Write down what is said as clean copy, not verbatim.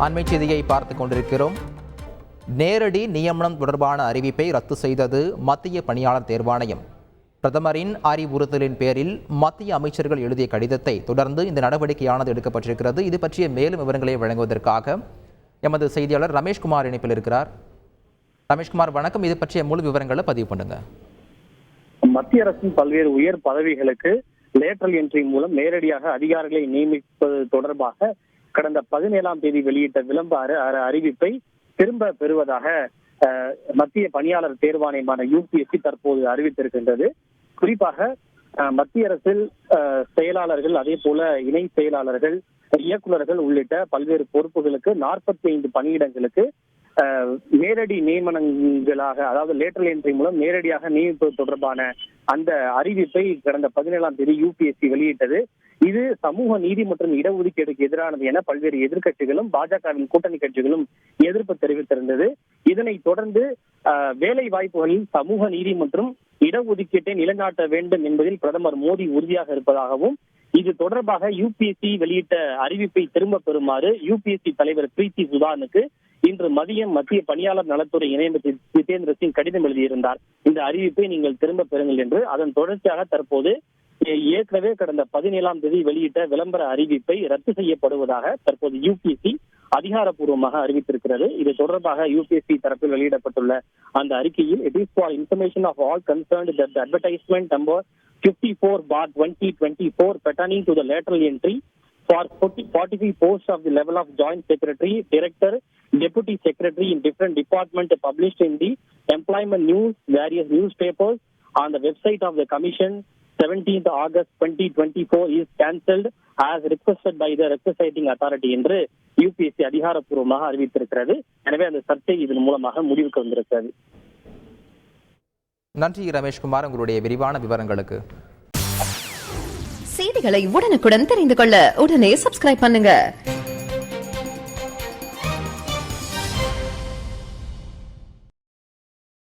அண்மை செய்தியை பார்த்துக் கொண்டிருக்கிறோம். நேரடி நியமனம் தொடர்பான அறிவிப்பை ரத்து செய்தது மத்திய பணியாளர் தேர்வாணையம். பிரதமரின் அறிவுறுத்தலின் பேரில் மத்திய அமைச்சர்கள் எழுதிய கடிதத்தை தொடர்ந்து இந்த நடவடிக்கையானது எடுக்கப்பட்டிருக்கிறது. இது பற்றிய மேலும் விவரங்களை வழங்குவதற்காக எமது செய்தியாளர் ரமேஷ்குமார் இணைப்பில் இருக்கிறார். ரமேஷ்குமார் வணக்கம். இது பற்றிய முழு விவரங்களை பதிவு பண்ணுங்க. மத்திய அரசின் பல்வேறு உயர் பதவிகளுக்கு லேட்டரல் என்ட்ரி மூலம் நேரடியாக அதிகாரிகளை நியமிப்பது தொடர்பாக கடந்த 17ஆம் தேதி வெளியிட்ட விளம்பர அறிவிப்பை திரும்ப பெறுவதாக மத்திய பணியாளர் தேர்வாணையமான UPSC தற்போது அறிவித்திருக்கின்றது. குறிப்பாக மத்திய அரசில் செயலாளர்கள், அதே போல இணை செயலாளர்கள், இயக்குநர்கள் உள்ளிட்ட பல்வேறு பொறுப்புகளுக்கு 45 பணியிடங்களுக்கு நேரடி நியமனங்களாக, அதாவது லேட்டரல் என்ட்ரி மூலம் நேரடியாக நியமிப்பது தொடர்பான அந்த அறிவிப்பை கடந்த 17ஆம் தேதி UPSC வெளியிட்டது. இது சமூக நீதி மற்றும் இடஒதுக்கீடுக்கு எதிரானது என பல்வேறு எதிர்கட்சிகளும் பாஜகவின் கூட்டணி கட்சிகளும் எதிர்ப்பு தெரிவித்திருந்தது. இதனைத் தொடர்ந்து வேலை வாய்ப்புகளில் சமூக நீதி மற்றும் இடஒதுக்கீட்டை நிலைநாட்ட வேண்டும் என்பதில் பிரதமர் மோடி உறுதியாக இருப்பதாகவும், இது தொடர்பாக UPSC வெளியிட்ட அறிவிப்பை திரும்ப பெறுமாறு UPSC தலைவர் பிரீத்தி சுதானுக்கு இன்று மதியம் மத்திய பணியாளர் நலத்துறை இணையமைச்சர் ஜிதேந்திர சிங் கடிதம் எழுதியிருந்தார். இந்த அறிவிப்பை நீங்கள் திரும்ப பெறுங்கள் என்று. அதன் தொடர்ச்சியாக தற்போது ஏற்கனவே கடந்த 17ஆம் தேதி வெளியிட்ட விளம்பர அறிவிப்பை ரத்து செய்யப்படுவதாக தற்போது UPSC அதிகாரப்பூர்வமாக அறிவித்திருக்கிறது. இது தொடர்பாக UPSC தரப்பில் வெளியிடப்பட்டுள்ள அந்த அறிக்கையில், it is for information of all concerned that the advertisement number 54/2024 pertaining to the lateral entry for 45 posts of the level of joint secretary, director, deputy secretary in different departments published in the employment news, various newspapers on the website of the commission 17th August 2024 is cancelled as requested by the requisiting authority என்று UPSC அதிகாரப்பூர்வமாக அறிவித்திருக்கிறது. எனவே அந்த சர்ச்சை இதன் மூலமாக முடிவுக்கு வந்திருக்கிறது. நன்றி ரமேஷ்குமார், உங்களுடைய விரிவான விவரங்களுக்கு. செய்திகளை உடனுக்குடன் தெரிந்து கொள்ள உடனே சப்ஸ்கிரைப் பண்ணுங்க.